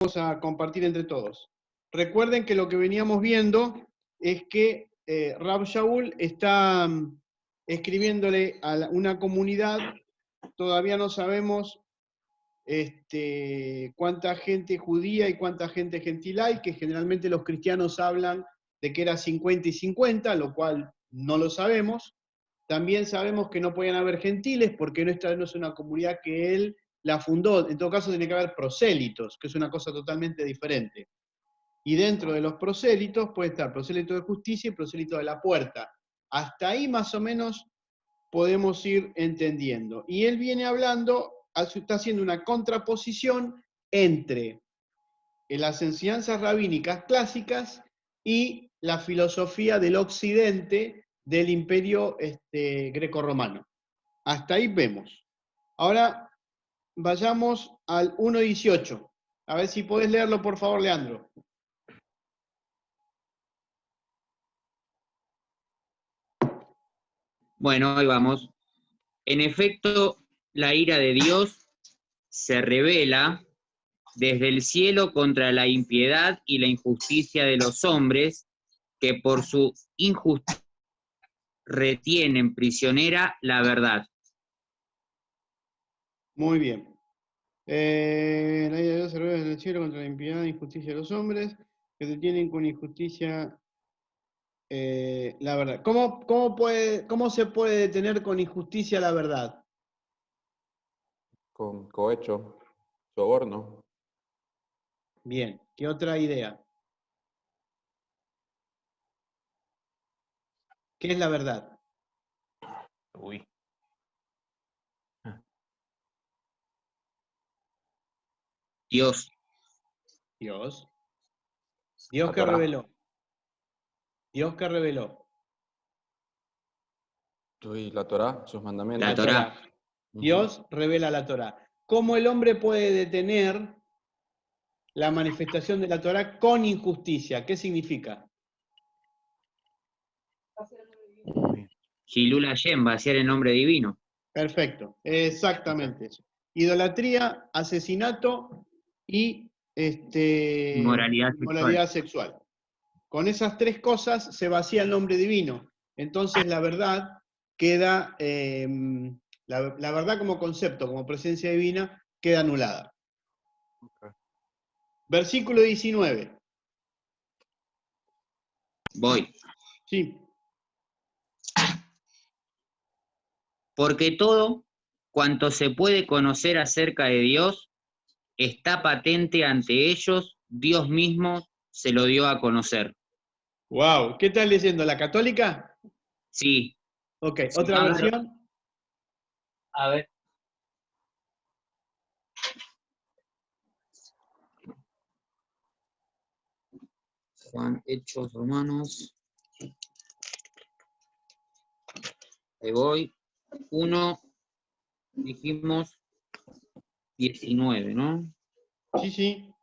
a compartir entre todos. Recuerden que lo que veníamos viendo es que Rab Shaul está escribiéndole a una comunidad, todavía no sabemos cuánta gente judía y cuánta gente gentil hay, que generalmente los cristianos hablan de que era 50 y 50, lo cual no lo sabemos. También sabemos que no podían haber gentiles porque esta no es una comunidad que él la fundó. En todo caso tiene que haber prosélitos, que es una cosa totalmente diferente. Y dentro de los prosélitos puede estar prosélito de justicia y prosélito de la puerta. Hasta ahí más o menos podemos ir entendiendo. Y él viene hablando, está haciendo una contraposición entre las enseñanzas rabínicas clásicas y la filosofía del occidente del imperio grecorromano. Hasta ahí vemos. Ahora vayamos al 1.18. A ver si podés leerlo, por favor, Leandro. Bueno, ahí vamos. En efecto, la ira de Dios se revela desde el cielo contra la impiedad y la injusticia de los hombres, que por su injusticia retienen prisionera la verdad. Muy bien. La ira de Dios se revela desde el cielo contra la impiedad e injusticia de los hombres, que detienen con injusticia la verdad. ¿Cómo se puede detener con injusticia la verdad? Con cohecho, soborno. Bien, ¿qué otra idea? ¿Qué es la verdad? Uy. Dios, Dios. Dios La que Torá. reveló. Dios que reveló. Uy, la Torá, sus mandamientos. la Torá. Dios revela la Torá. ¿Cómo el hombre puede detener la manifestación de la Torá con injusticia? ¿Qué significa? Hilul Hashem, vaciar el nombre divino. Perfecto, exactamente eso. Idolatría, asesinato y Moralidad sexual. Con esas tres cosas se vacía el nombre divino. Entonces la verdad queda, la verdad como concepto, como presencia divina, queda anulada. Okay. Versículo 19. Voy. Sí. Porque todo cuanto se puede conocer acerca de Dios está patente ante ellos, Dios mismo se lo dio a conocer. Wow, ¿qué estás leyendo? ¿La católica? Sí. Ok, Sí, ¿otra versión? A ver. Juan, Hechos, Romanos. Ahí voy. 1, dijimos 19, ¿no? Sí, sí.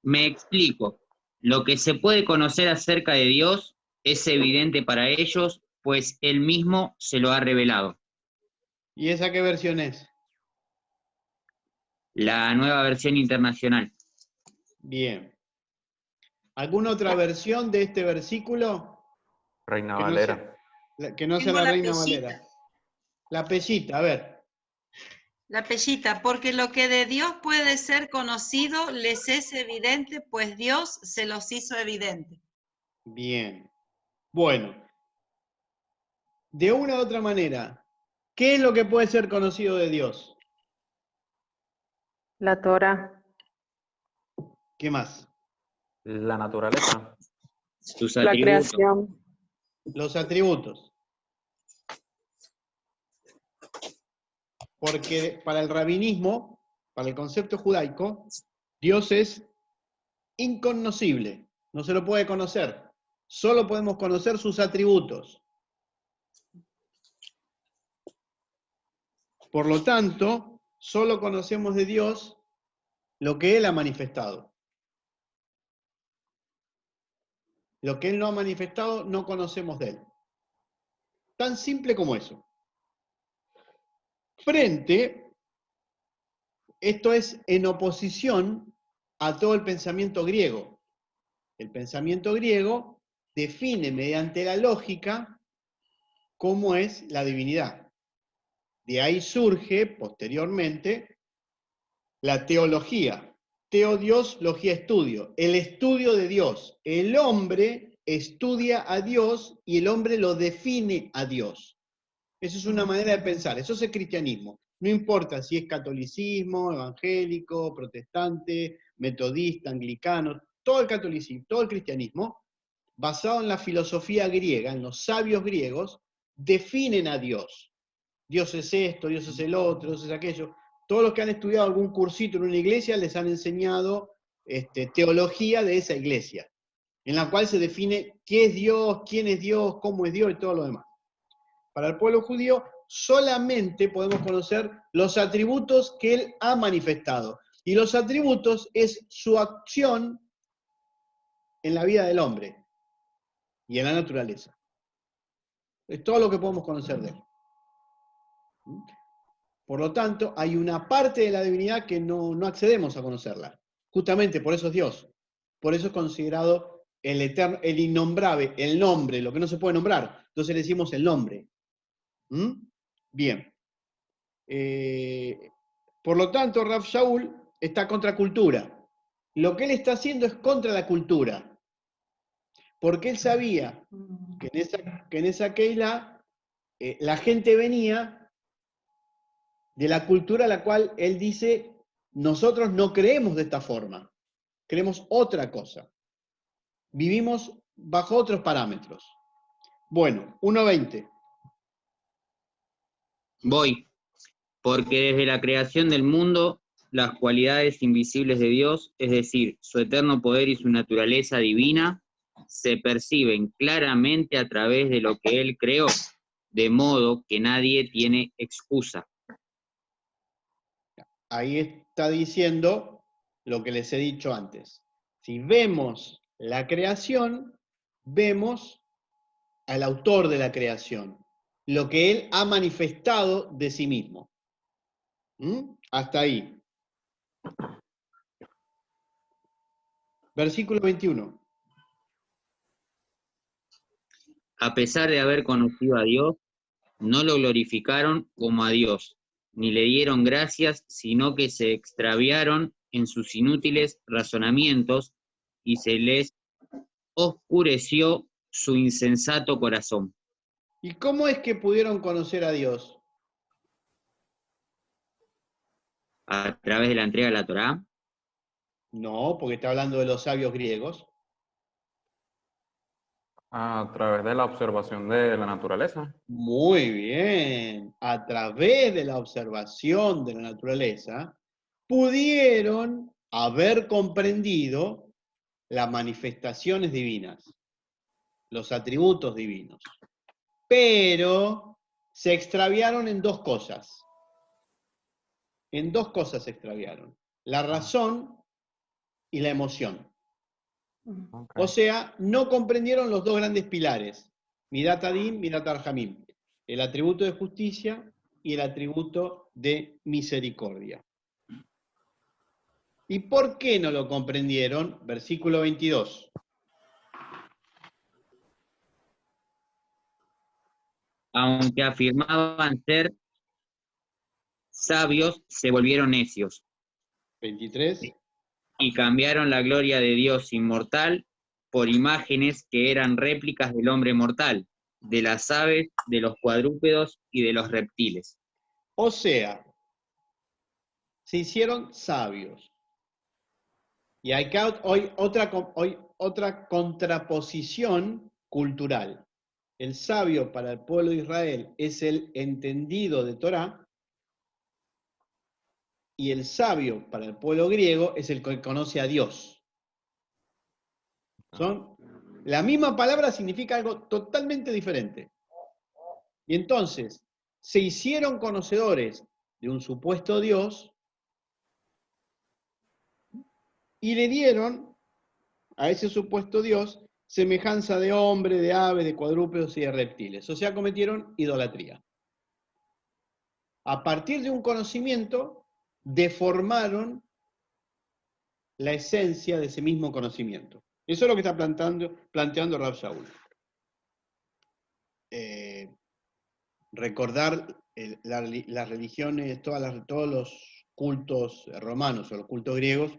Me explico. Lo que se puede conocer acerca de Dios es evidente para ellos, pues Él mismo se lo ha revelado. ¿Y esa qué versión es? La nueva versión internacional. Bien. ¿Alguna otra versión de este versículo? Reina Que no Valera. sea Tengo la la Reina Pellita. Valera. La Pellita, a ver. La Pellita, porque lo que de Dios puede ser conocido les es evidente, pues Dios se los hizo evidente. Bien. Bueno. De una u otra manera, ¿qué es lo que puede ser conocido de Dios? La Torá. ¿Qué más? La naturaleza. Sus La atributos. creación. Los atributos. Porque para el rabinismo, para el concepto judaico, Dios es incognoscible, no se lo puede conocer. Solo podemos conocer sus atributos. Por lo tanto, solo conocemos de Dios lo que Él ha manifestado. Lo que Él no ha manifestado, no conocemos de Él. Tan simple como eso. Esto es en oposición a todo el pensamiento griego. El pensamiento griego define mediante la lógica cómo es la divinidad. De ahí surge, posteriormente, la teología. Teo Dios, logía estudio. El estudio de Dios. El hombre estudia a Dios y el hombre lo define a Dios. Eso es una manera de pensar. Eso es el cristianismo. No importa si es catolicismo, evangélico, protestante, metodista, anglicano, todo el catolicismo, todo el cristianismo, basado en la filosofía griega, en los sabios griegos, definen a Dios. Dios es esto, Dios es el otro, Dios es aquello. Todos los que han estudiado algún cursito en una iglesia les han enseñado teología de esa iglesia, en la cual se define qué es Dios, quién es Dios, cómo es Dios y todo lo demás. Para el pueblo judío solamente podemos conocer los atributos que Él ha manifestado. Y los atributos es su acción en la vida del hombre y en la naturaleza. Es todo lo que podemos conocer de Él. Por lo tanto, hay una parte de la divinidad que no accedemos a conocerla. Justamente por eso es Dios. Por eso es considerado el eterno, el innombrable, el nombre, lo que no se puede nombrar. Entonces le decimos el nombre. Bien. Por lo tanto, Rav Shaul está contra cultura. Lo que él está haciendo es contra la cultura. Porque él sabía que en esa Keilah la gente venía de la cultura a la cual él dice, nosotros no creemos de esta forma, creemos otra cosa. Vivimos bajo otros parámetros. Bueno, 1:20. Voy, porque desde la creación del mundo, las cualidades invisibles de Dios, es decir, su eterno poder y su naturaleza divina, se perciben claramente a través de lo que Él creó, de modo que nadie tiene excusa. Ahí está diciendo lo que les he dicho antes. Si vemos la creación, vemos al autor de la creación, lo que Él ha manifestado de sí mismo. Hasta ahí. Versículo 21. A pesar de haber conocido a Dios, no lo glorificaron como a Dios, ni le dieron gracias, sino que se extraviaron en sus inútiles razonamientos y se les oscureció su insensato corazón. ¿Y cómo es que pudieron conocer a Dios? A través de la entrega de la Torá. No, porque está hablando de los sabios griegos. A través de la observación de la naturaleza. Muy bien. A través de la observación de la naturaleza, pudieron haber comprendido las manifestaciones divinas, los atributos divinos. Pero se extraviaron en dos cosas. En dos cosas se extraviaron. La razón y la emoción. Okay. O sea, no comprendieron los dos grandes pilares, Midat Adin, Midat Arhamim, el atributo de justicia y el atributo de misericordia. ¿Y por qué no lo comprendieron? Versículo 22. Aunque afirmaban ser sabios, se volvieron necios 23. y cambiaron la gloria de Dios inmortal por imágenes que eran réplicas del hombre mortal, de las aves, de los cuadrúpedos y de los reptiles. O sea, se hicieron sabios. Y acá hoy otra contraposición cultural. El sabio para el pueblo de Israel es el entendido de Torá, y el sabio para el pueblo griego es el que conoce a Dios. La misma palabra significa algo totalmente diferente. Y entonces, se hicieron conocedores de un supuesto Dios y le dieron a ese supuesto Dios semejanza de hombre, de ave, de cuadrúpedos y de reptiles. O sea, cometieron idolatría. A partir de un conocimiento, deformaron la esencia de ese mismo conocimiento. Eso es lo que está planteando Rav Shaul. Recordar las religiones, todos los cultos romanos o los cultos griegos,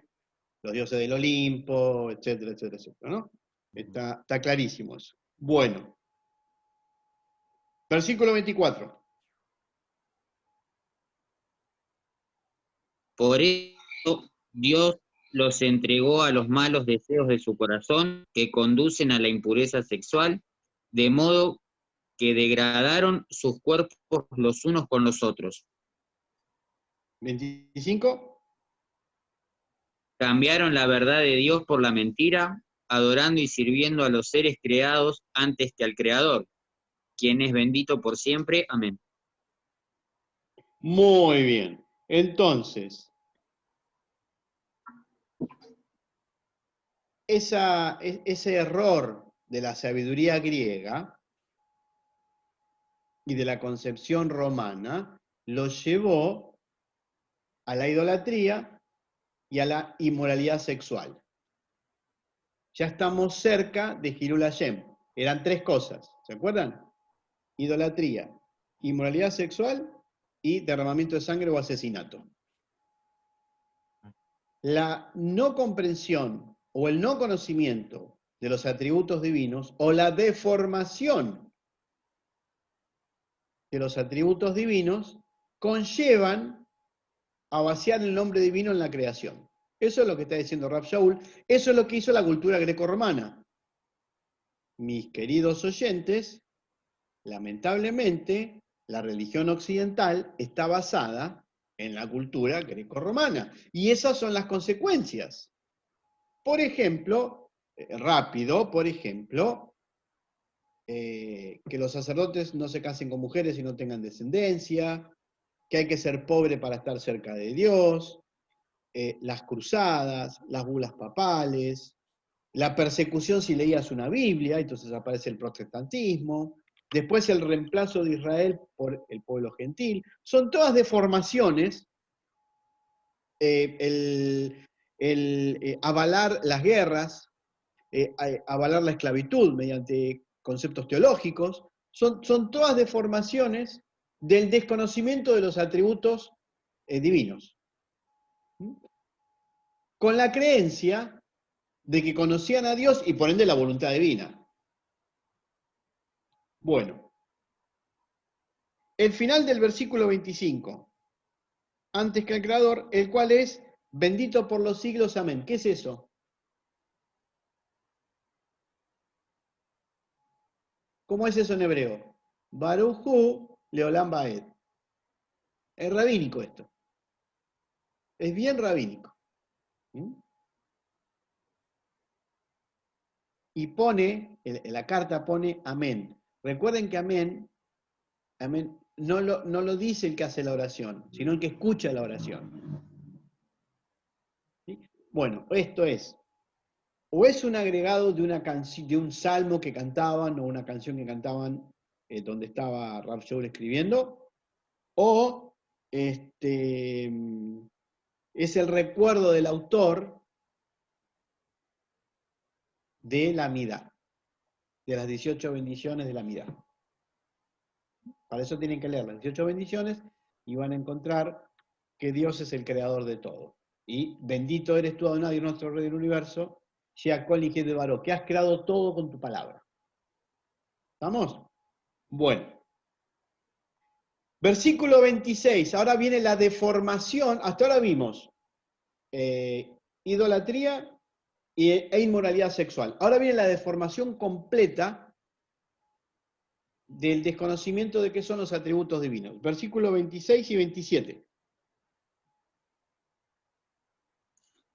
los dioses del Olimpo, etcétera, etcétera, etcétera, ¿no? Está clarísimo eso. Bueno. Versículo 24. Por eso Dios los entregó a los malos deseos de su corazón que conducen a la impureza sexual, de modo que degradaron sus cuerpos los unos con los otros. 25. Cambiaron la verdad de Dios por la mentira, adorando y sirviendo a los seres creados antes que al Creador, quien es bendito por siempre. Amén. Muy bien. Entonces, ese error de la sabiduría griega y de la concepción romana lo llevó a la idolatría y a la inmoralidad sexual. Ya estamos cerca de Hilul Hashem. Eran tres cosas, ¿se acuerdan? Idolatría, inmoralidad sexual y derramamiento de sangre o asesinato. La no comprensión o el no conocimiento de los atributos divinos o la deformación de los atributos divinos conllevan a vaciar el nombre divino en la creación. Eso es lo que está diciendo Rav Shaul. Eso es lo que hizo la cultura grecorromana. Mis queridos oyentes, lamentablemente, la religión occidental está basada en la cultura grecorromana. Y esas son las consecuencias. Por ejemplo, que los sacerdotes no se casen con mujeres y no tengan descendencia, que hay que ser pobre para estar cerca de Dios, las cruzadas, las bulas papales, la persecución si leías una Biblia, entonces aparece el protestantismo, después el reemplazo de Israel por el pueblo gentil. Son todas deformaciones, avalar las guerras, avalar la esclavitud mediante conceptos teológicos, son todas deformaciones del desconocimiento de los atributos divinos. Con la creencia de que conocían a Dios y por ende la voluntad divina. Bueno, el final del versículo 25, antes que el Creador, el cual es bendito por los siglos, amén. ¿Qué es eso? ¿Cómo es eso en hebreo? Baruch Hu Leolam Baed. Es rabínico esto. Es bien rabínico. Y pone, en la carta pone amén. Recuerden que amén no lo dice el que hace la oración, sino el que escucha la oración. ¿Sí? Bueno, esto es, o es un agregado de un salmo que cantaban, o una canción que cantaban donde estaba Rav Shaul escribiendo, o es el recuerdo del autor de la Midá, de las 18 bendiciones de la Midá. Para eso tienen que leer las 18 bendiciones y van a encontrar que Dios es el creador de todo. Y bendito eres tú, Adonai, nuestro Rey del Universo, Sheakol y de Baró, que has creado todo con tu palabra. ¿Estamos? Bueno. Versículo 26, ahora viene la deformación, hasta ahora vimos idolatría e inmoralidad sexual. Ahora viene la deformación completa del desconocimiento de qué son los atributos divinos. Versículos 26 y 27.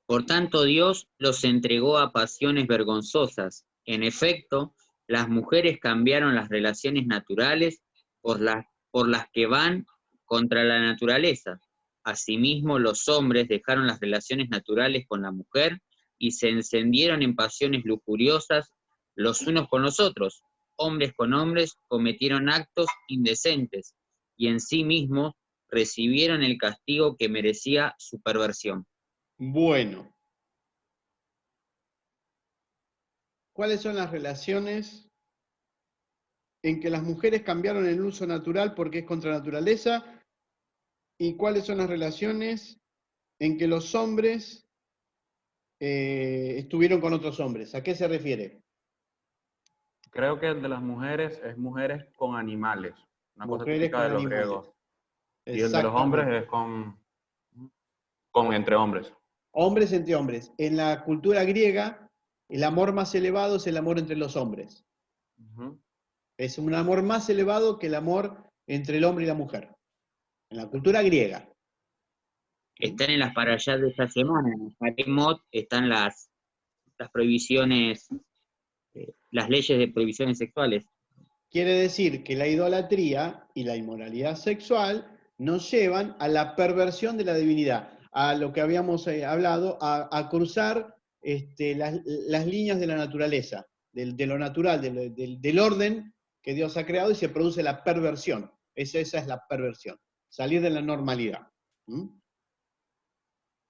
Por tanto, Dios los entregó a pasiones vergonzosas. En efecto, las mujeres cambiaron las relaciones naturales por las que van contra la naturaleza. Asimismo, los hombres dejaron las relaciones naturales con la mujer y se encendieron en pasiones lujuriosas los unos con los otros. Hombres con hombres cometieron actos indecentes y en sí mismos recibieron el castigo que merecía su perversión. Bueno, ¿Cuáles son las relaciones en que las mujeres cambiaron el uso natural porque es contra naturaleza? ¿Y cuáles son las relaciones en que los hombres estuvieron con otros hombres? ¿A qué se refiere? Creo que el de las mujeres es mujeres con animales, una cosa Mujeres típica con de los animales. griegos. Y el de los hombres es con entre hombres. Hombres entre hombres. En la cultura griega, el amor más elevado es el amor entre los hombres. Ujú. Es un amor más elevado que el amor entre el hombre y la mujer. En la cultura griega. Están en las parashas de esta semana, en el Haremot están las prohibiciones, las leyes de prohibiciones sexuales. Quiere decir que la idolatría y la inmoralidad sexual nos llevan a la perversión de la divinidad, a lo que habíamos hablado, a cruzar las líneas de la naturaleza, de lo natural, del orden que Dios ha creado, y se produce la perversión. Esa es la perversión, salir de la normalidad. ¿Mm?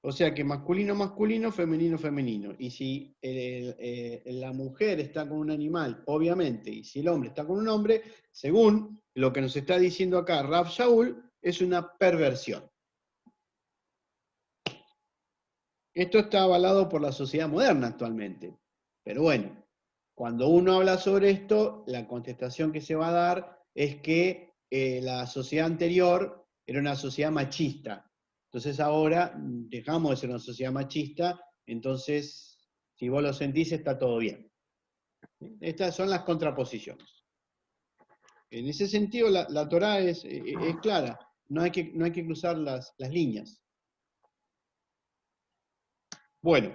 O sea que masculino, masculino, femenino, femenino. Y si la mujer está con un animal, obviamente, y si el hombre está con un hombre, según lo que nos está diciendo acá Rav Shaul, es una perversión. Esto está avalado por la sociedad moderna actualmente. Pero bueno, cuando uno habla sobre esto, la contestación que se va a dar es que la sociedad anterior era una sociedad machista. Entonces ahora dejamos de ser una sociedad machista, entonces si vos lo sentís está todo bien. Estas son las contraposiciones. En ese sentido la Torá es clara, no hay que cruzar las líneas. Bueno,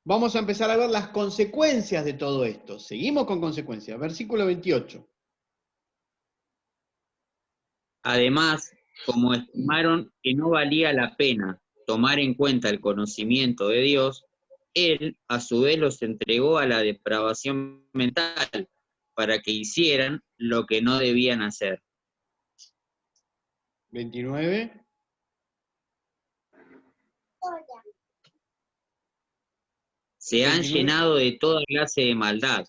vamos a empezar a ver las consecuencias de todo esto. Seguimos con consecuencias. Versículo 28. Además, como estimaron que no valía la pena tomar en cuenta el conocimiento de Dios, Él a su vez los entregó a la depravación mental para que hicieran lo que no debían hacer. 29. Se han 29. llenado de toda clase de maldad,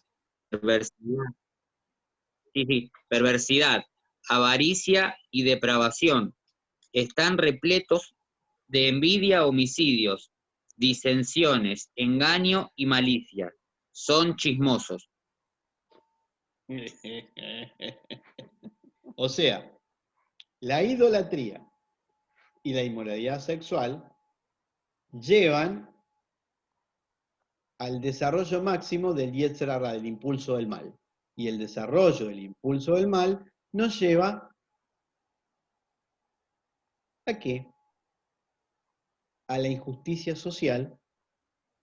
perversidad, avaricia y depravación. Están repletos de envidia, homicidios, disensiones, engaño y malicia. Son chismosos. O sea, la idolatría y la inmoralidad sexual llevan al desarrollo máximo del Yetzer Hara, del impulso del mal. Y el desarrollo del impulso del mal nos lleva ¿a qué? A la injusticia social,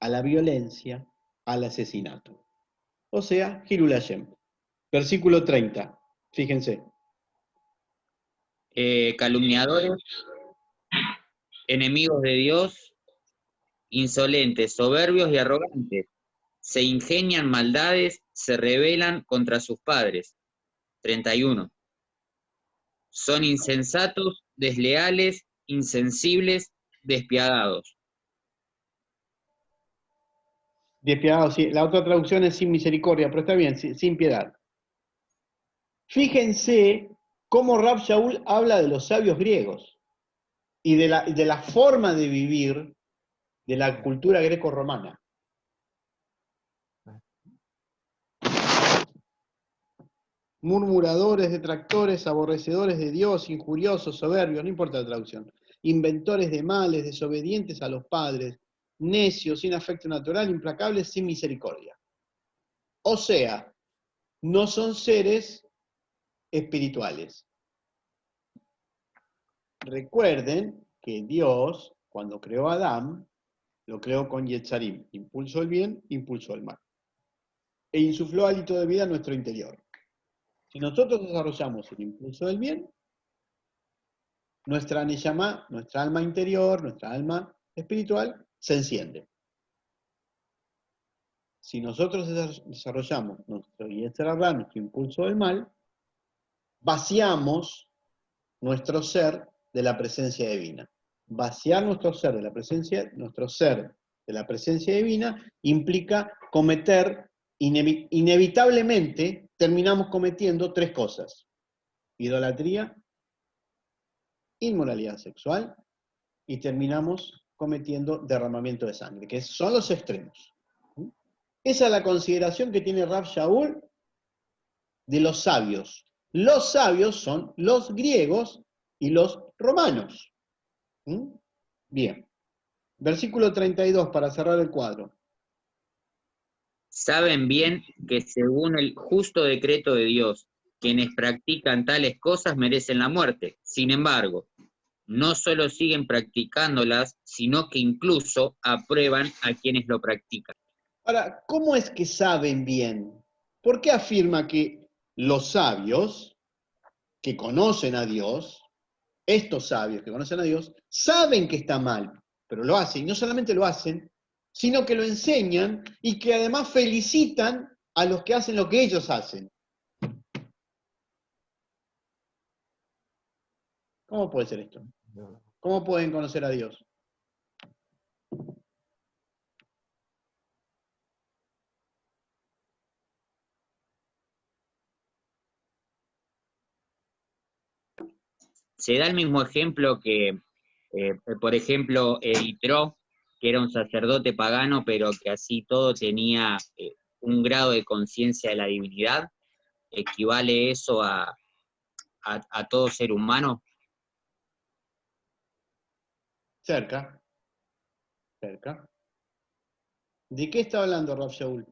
a la violencia, al asesinato. O sea, Hilul Hashem. Versículo 30. Fíjense. Calumniadores, enemigos de Dios, insolentes, soberbios y arrogantes. Se ingenian maldades, se rebelan contra sus padres. 31. Son insensatos, desleales, insensibles, despiadados. Despiadado, sí. La otra traducción es sin misericordia, pero está bien, sin piedad. Fíjense cómo Rav Shaul habla de los sabios griegos y de la forma de vivir de la cultura greco-romana. Murmuradores, detractores, aborrecedores de Dios, injuriosos, soberbios, no importa la traducción. Inventores de males, desobedientes a los padres, necios, sin afecto natural, implacables, sin misericordia. O sea, no son seres espirituales. Recuerden que Dios, cuando creó a Adán, lo creó con Yetzarim, impulso del bien, impulso del mal. E insufló hálito de vida en nuestro interior. Si nosotros desarrollamos el impulso del bien, nuestra neshama, nuestra alma interior, nuestra alma espiritual, se enciende. Si nosotros desarrollamos nuestro Yetzer Hara, nuestro impulso del mal, vaciamos nuestro ser de la presencia divina. Vaciar nuestro ser de la presencia, nuestro ser de la presencia divina, implica cometer, inevitablemente terminamos cometiendo tres cosas: idolatría, inmoralidad sexual, y terminamos cometiendo derramamiento de sangre, que son los extremos. Esa es la consideración que tiene Rav Shaul de los sabios. Los sabios son los griegos y los romanos. Bien. Versículo 32 para cerrar el cuadro. Saben bien que según el justo decreto de Dios, quienes practican tales cosas merecen la muerte. Sin embargo, no solo siguen practicándolas, sino que incluso aprueban a quienes lo practican. Ahora, ¿cómo es que saben bien? ¿Por qué afirma que los sabios que conocen a Dios, estos sabios que conocen a Dios, saben que está mal, pero lo hacen? Y no solamente lo hacen, sino que lo enseñan y que además felicitan a los que hacen lo que ellos hacen. ¿Cómo puede ser esto? ¿Cómo pueden conocer a Dios? Se da el mismo ejemplo que, por ejemplo, Yitro, que era un sacerdote pagano, pero que así todo tenía un grado de conciencia de la divinidad. ¿Equivale eso a todo ser humano? Cerca. Cerca. ¿De qué está hablando Rav Shaul?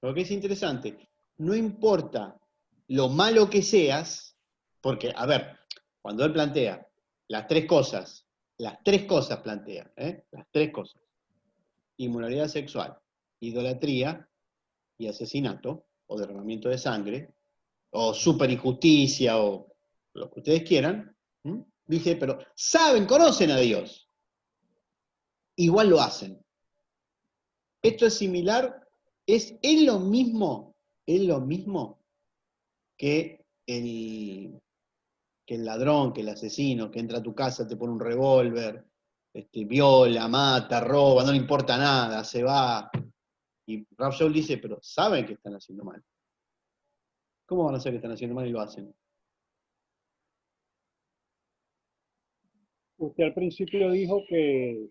Lo que es interesante, no importa lo malo que seas, porque, a ver, cuando él plantea las tres cosas plantea, las tres cosas: inmoralidad sexual, idolatría y asesinato, o derramamiento de sangre, o super injusticia, o lo que ustedes quieran. Dice, pero saben, conocen a Dios, igual lo hacen. Esto es similar, es lo mismo que el ladrón, que el asesino, que entra a tu casa, te pone un revólver, viola, mata, roba, no le importa nada, se va. Y Rav Shaul dice, pero saben que están haciendo mal. ¿Cómo van a saber que están haciendo mal y lo hacen? Usted al principio dijo que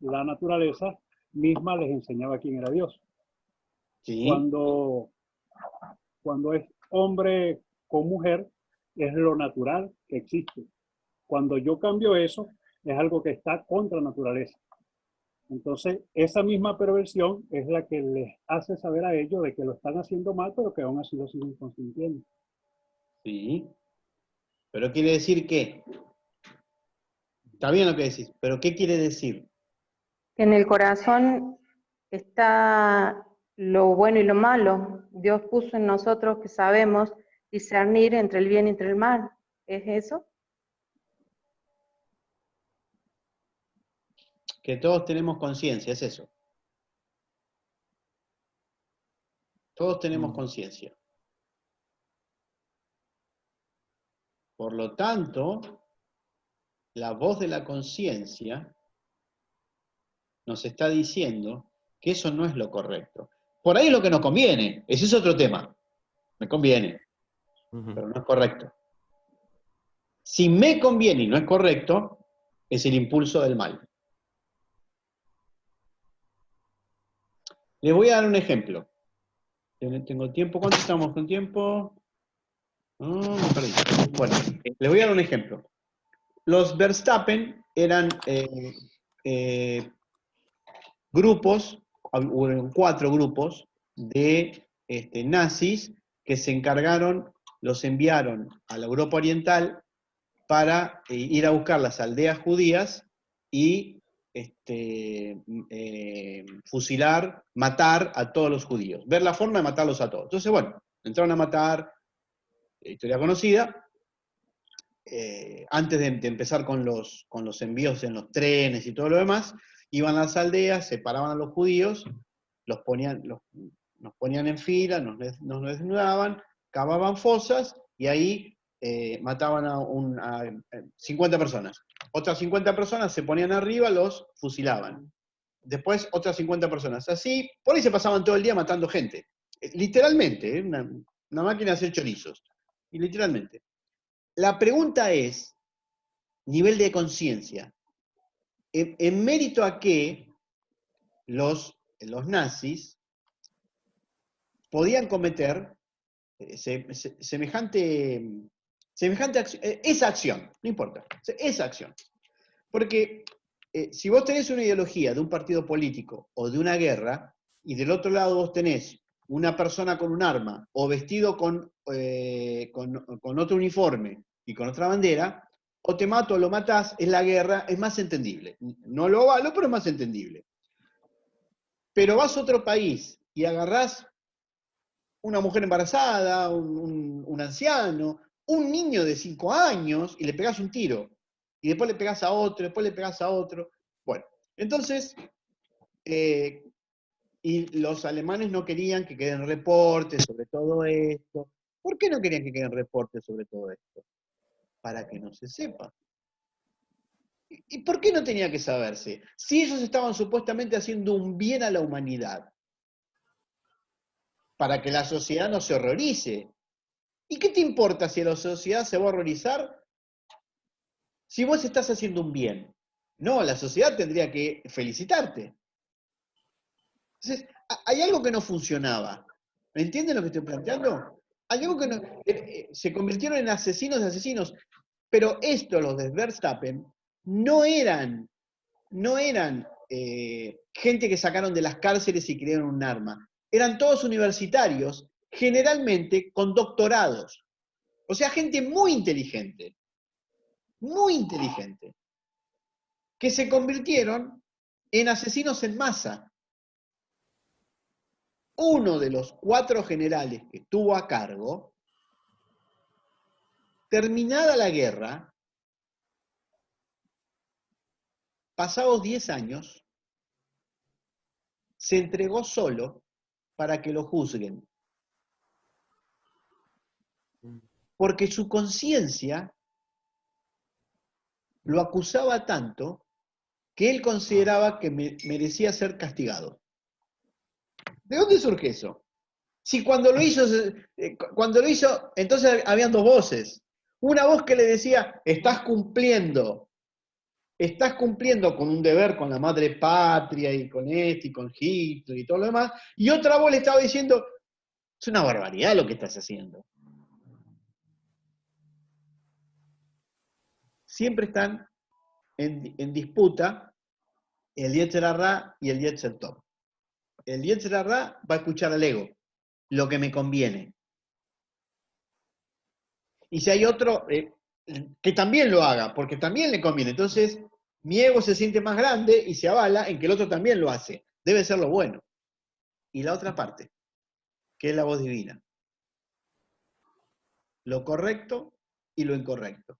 la naturaleza misma les enseñaba quién era Dios. ¿Sí? Cuando es hombre con mujer, es lo natural que existe. Cuando yo cambio eso, es algo que está contra naturaleza. Entonces, esa misma perversión es la que les hace saber a ellos de que lo están haciendo mal, pero que aún así lo siguen consintiendo. Sí. Pero quiere decir que, está bien lo que decís, pero ¿qué quiere decir? Que en el corazón está lo bueno y lo malo. Dios puso en nosotros que sabemos discernir entre el bien y entre el mal. ¿Es eso? Que todos tenemos conciencia, es eso. Todos tenemos conciencia. Por lo tanto, la voz de la conciencia nos está diciendo que eso no es lo correcto. Por ahí es lo que nos conviene, ese es otro tema. Me conviene, pero no es correcto. Si me conviene y no es correcto, es el impulso del mal. Les voy a dar un ejemplo. ¿Tengo tiempo? ¿Cuánto estamos con tiempo? Me perdí. Bueno, les voy a dar un ejemplo. Los Verstappen eran grupos, hubo 4 grupos de nazis que se encargaron, los enviaron a la Europa Oriental para ir a buscar las aldeas judías y fusilar, matar a todos los judíos, ver la forma de matarlos a todos. Entonces, bueno, entraron a matar, historia conocida. Antes de empezar con los envíos en los trenes y todo lo demás, iban a las aldeas, separaban a los judíos, nos ponían en fila, nos desnudaban, cavaban fosas y ahí mataban a 50 personas. Otras 50 personas se ponían arriba, los fusilaban. Después otras 50 personas. Así, por ahí se pasaban todo el día matando gente. Literalmente, una máquina de hacer chorizos. Y literalmente. La pregunta es, nivel de conciencia. ¿En mérito a qué los nazis podían cometer semejante esa acción? No importa, esa acción. Porque si vos tenés una ideología de un partido político o de una guerra, y del otro lado vos tenés una persona con un arma o vestido con otro uniforme y con otra bandera, o te mato o lo matás, es la guerra, es más entendible. No lo valo, pero es más entendible. Pero vas a otro país y agarrás una mujer embarazada, un anciano, un niño de 5 años y le pegás un tiro. Y después le pegás a otro, después le pegás a otro. Bueno, entonces, y los alemanes no querían que queden reportes sobre todo esto. ¿Por qué no querían que queden reportes sobre todo esto? Para que no se sepa. ¿Y por qué no tenía que saberse? Si ellos estaban supuestamente haciendo un bien a la humanidad, para que la sociedad no se horrorice. ¿Y qué te importa si la sociedad se va a horrorizar si vos estás haciendo un bien? No, la sociedad tendría que felicitarte. Entonces, hay algo que no funcionaba. ¿Me entienden lo que estoy planteando? Hay algo que no... se convirtieron en asesinos de asesinos. Pero esto, los de Verstappen, no eran gente que sacaron de las cárceles y crearon un arma. Eran todos universitarios, generalmente con doctorados. O sea, gente muy inteligente, que se convirtieron en asesinos en masa. Uno de los 4 generales que estuvo a cargo, terminada la guerra, pasados 10 años, se entregó solo para que lo juzguen. Porque su conciencia lo acusaba tanto que él consideraba que merecía ser castigado. ¿De dónde surge eso? Si cuando lo hizo, entonces habían 2 voces. Una voz que le decía, estás cumpliendo con un deber con la madre patria y con esto y con Hitler y todo lo demás, y otra voz le estaba diciendo, es una barbaridad lo que estás haciendo. Siempre están en disputa el Yetzer Hará y el Yetzer Tov. El Yetzer Hará va a escuchar al ego, lo que me conviene. Y si hay otro que también lo haga, porque también le conviene, entonces mi ego se siente más grande y se avala en que el otro también lo hace. Debe ser lo bueno. Y la otra parte, que es la voz divina. Lo correcto y lo incorrecto.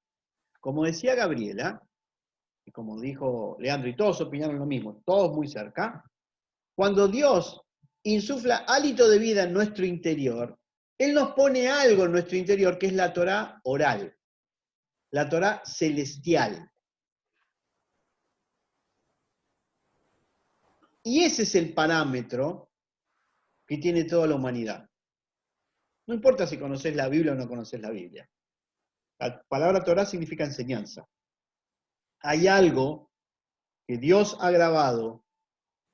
Como decía Gabriela, y como dijo Leandro, y todos opinaron lo mismo, todos muy cerca, cuando Dios insufla hálito de vida en nuestro interior, Él nos pone algo en nuestro interior que es la Torá oral, la Torá celestial. Y ese es el parámetro que tiene toda la humanidad. No importa si conoces la Biblia o no conoces la Biblia. La palabra Torá significa enseñanza. Hay algo que Dios ha grabado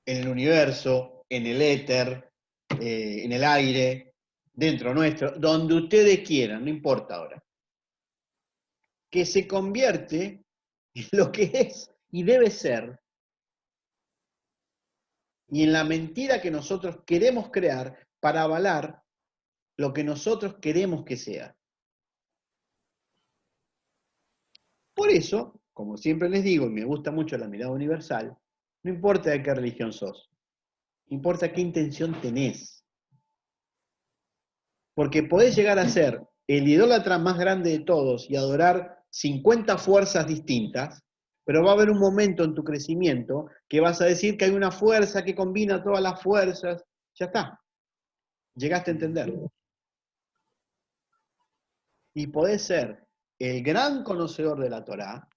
en el universo, en el éter, en el aire, dentro nuestro, donde ustedes quieran, no importa ahora, que se convierte en lo que es y debe ser, y en la mentira que nosotros queremos crear para avalar lo que nosotros queremos que sea. Por eso, como siempre les digo, y me gusta mucho la mirada universal, no importa de qué religión sos, importa qué intención tenés. Porque podés llegar a ser el idólatra más grande de todos y adorar 50 fuerzas distintas, pero va a haber un momento en tu crecimiento que vas a decir que hay una fuerza que combina todas las fuerzas. Ya está. Llegaste a entender. Y podés ser el gran conocedor de la Torá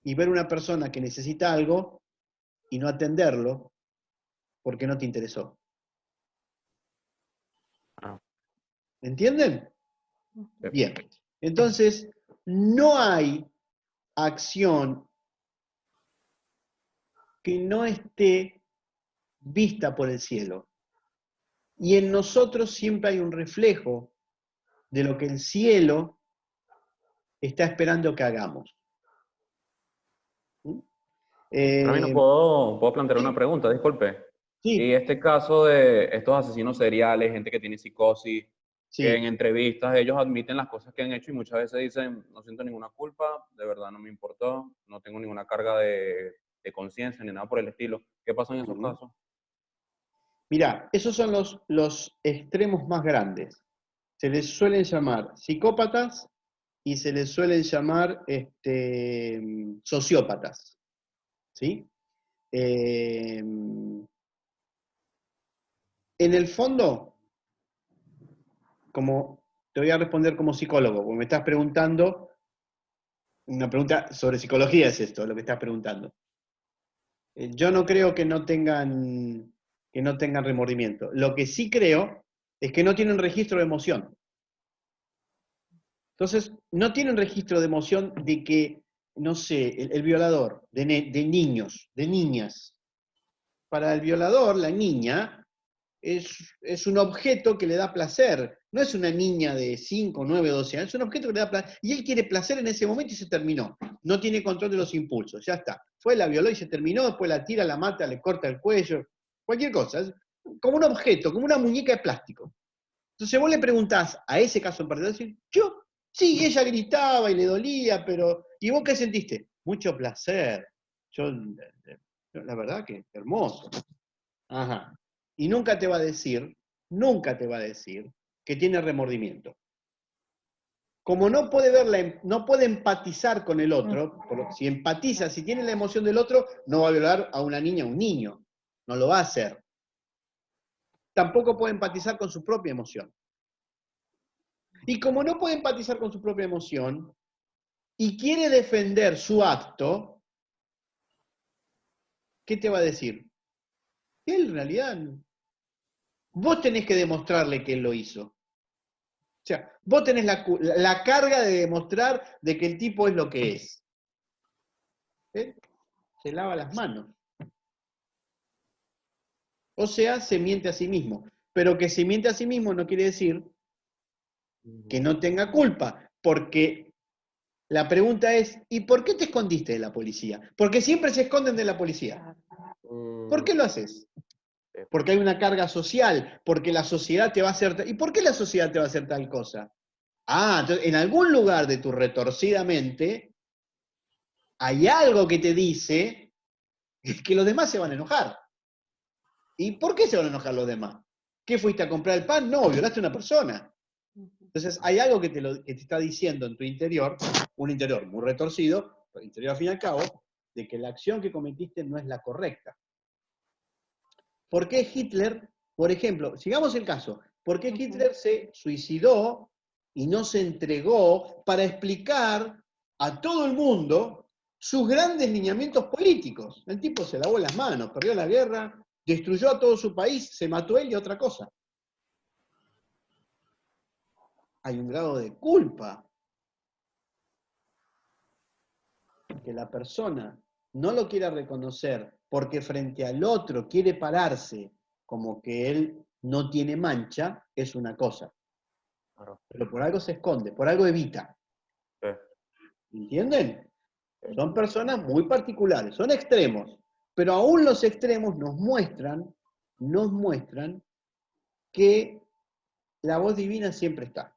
y ver una persona que necesita algo y no atenderlo porque no te interesó. Ah, ¿Entienden? sí. Bien. Entonces, no hay acción que no esté vista por el cielo. Y en nosotros siempre hay un reflejo de lo que el cielo está esperando que hagamos. Ramiro, ¿puedo plantear una sí. pregunta? Disculpe. Y Sí, este caso de estos asesinos seriales, gente que tiene psicosis, que en sí. entrevistas ellos admiten las cosas que han hecho y muchas veces dicen, no siento ninguna culpa, de verdad no me importó, no tengo ninguna carga de conciencia ni nada por el estilo. ¿Qué pasa en esos casos? Mirá, esos son los extremos más grandes. Se les suelen llamar psicópatas y se les suelen llamar sociópatas. ¿Sí? En el fondo, como te voy a responder como psicólogo, porque me estás preguntando, una pregunta sobre psicología es esto, lo que estás preguntando. Yo no creo que no tengan remordimiento. Lo que sí creo es que no tienen registro de emoción. Entonces, no tienen registro de emoción de que, no sé, el violador, de niños, de niñas. Para el violador, la niña es un objeto que le da placer. No es una niña de 5, 9, 12 años, es un objeto que le da placer. Y él quiere placer en ese momento y se terminó. No tiene control de los impulsos, ya está. Fue, la violó y se terminó, después la tira, la mata, le corta el cuello, cualquier cosa. Es como un objeto, como una muñeca de plástico. Entonces vos le preguntás a ese caso en particular, decís, yo, sí, ella gritaba y le dolía, pero, ¿y vos qué sentiste? Mucho placer. Yo, la verdad que hermoso. Ajá. Y nunca te va a decir que tiene remordimiento. Como no puede no puede empatizar con el otro, si empatiza, si tiene la emoción del otro, no va a violar a una niña o un niño. No lo va a hacer. Tampoco puede empatizar con su propia emoción. Y como no puede empatizar con su propia emoción y quiere defender su acto, ¿qué te va a decir? Él en realidad, vos tenés que demostrarle que él lo hizo. O sea, vos tenés la carga de demostrar de que el tipo es lo que es. Él se lava las manos. O sea, se miente a sí mismo. Pero que se miente a sí mismo no quiere decir que no tenga culpa, porque la pregunta es, ¿y por qué te escondiste de la policía? Porque siempre se esconden de la policía. ¿Por qué lo haces? Porque hay una carga social, porque la sociedad te va a hacer... ¿Y por qué la sociedad te va a hacer tal cosa? Ah, entonces en algún lugar de tu retorcida mente hay algo que te dice que los demás se van a enojar. ¿Y por qué se van a enojar los demás? ¿Qué fuiste a comprar el pan? No, violaste a una persona. Entonces hay algo que te está diciendo en tu interior, un interior muy retorcido, pero interior al fin y al cabo, de que la acción que cometiste no es la correcta. ¿Por qué Hitler, por ejemplo, sigamos el caso, por qué Hitler se suicidó y no se entregó para explicar a todo el mundo sus grandes lineamientos políticos? El tipo se lavó las manos, perdió la guerra, destruyó a todo su país, se mató él y otra cosa. Hay un grado de culpa que la persona no lo quiera reconocer porque frente al otro quiere pararse como que él no tiene mancha, es una cosa. Pero por algo se esconde, por algo evita. ¿Entienden? Son personas muy particulares, son extremos, pero aún los extremos nos muestran que la voz divina siempre está.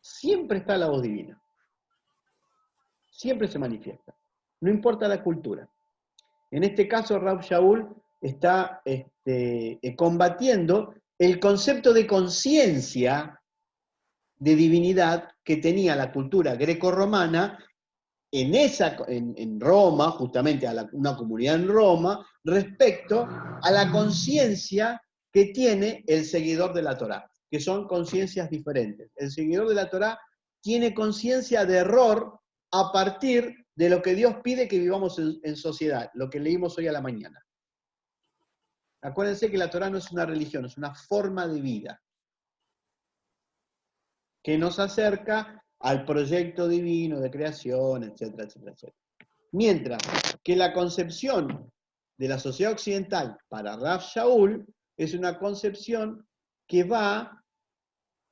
Siempre está la voz divina. Siempre se manifiesta. No importa la cultura. En este caso, Rab Shaul está combatiendo el concepto de conciencia de divinidad que tenía la cultura grecorromana en Roma, justamente una comunidad en Roma, respecto a la conciencia que tiene el seguidor de la Torá. que son conciencias diferentes. El seguidor de la Torá tiene conciencia de error a partir de lo que Dios pide que vivamos en sociedad, lo que leímos hoy a la mañana. Acuérdense que la Torá no es una religión, es una forma de vida que nos acerca al proyecto divino de creación, etcétera, etcétera, etcétera. Mientras que la concepción de la sociedad occidental para Rav Shaul es una concepción que va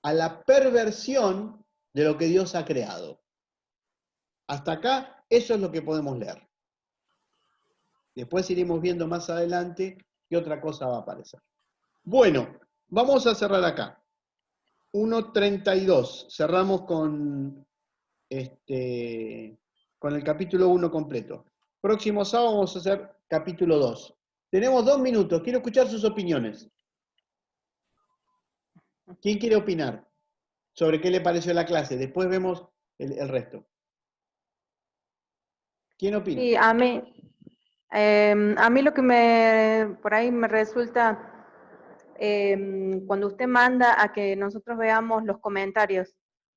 a la perversión de lo que Dios ha creado. Hasta acá, eso es lo que podemos leer. Después iremos viendo más adelante qué otra cosa va a aparecer. Bueno, vamos a cerrar acá. 1.32. Cerramos con el capítulo 1 completo. Próximo sábado vamos a hacer capítulo 2. Tenemos 2 minutos. Quiero escuchar sus opiniones. ¿Quién quiere opinar sobre qué le pareció la clase? Después vemos el resto. ¿Quién opina? Sí, a mí lo que por ahí me resulta, cuando usted manda a que nosotros veamos los comentarios,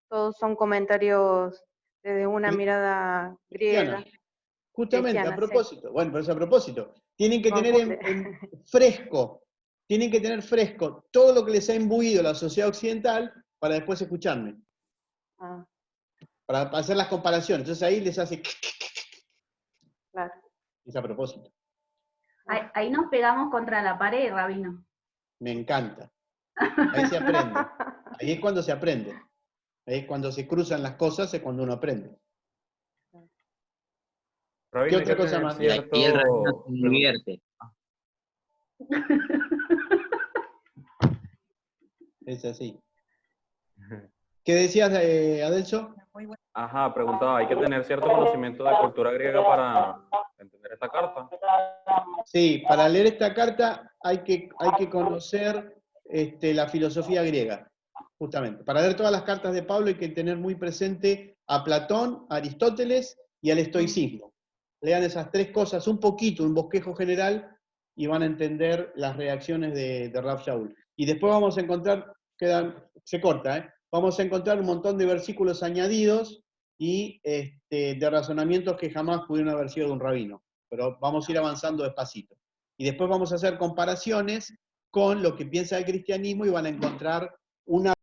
todos son comentarios desde una mirada griega. Cristiana. Justamente, cristiana, a propósito. sí. Bueno, pero es a propósito. Tienen que tener en fresco, todo lo que les ha imbuido la sociedad occidental para después escucharme. Ah, Para hacer las comparaciones. Entonces ahí les hace... claro. Es a propósito. Ahí nos pegamos contra la pared, Rabino. Me encanta. Ahí se aprende. Ahí es cuando se aprende. Ahí es cuando se cruzan las cosas, es cuando uno aprende. Rabino, ¿Qué otra cosa más? Y el rabino se divierte. Es así. ¿Qué decías, Adelso? Ajá, preguntaba, ¿hay que tener cierto conocimiento de cultura griega para entender esta carta? Sí, para leer esta carta hay que conocer la filosofía griega, justamente. Para leer todas las cartas de Pablo hay que tener muy presente a Platón, a Aristóteles y al estoicismo. Lean esas 3 cosas un poquito, un bosquejo general, y van a entender las reacciones de Rav Shaul. Y después vamos a encontrar, se corta, vamos a encontrar un montón de versículos añadidos y de razonamientos que jamás pudieron haber sido de un rabino. Pero vamos a ir avanzando despacito. Y después vamos a hacer comparaciones con lo que piensa el cristianismo y van a encontrar una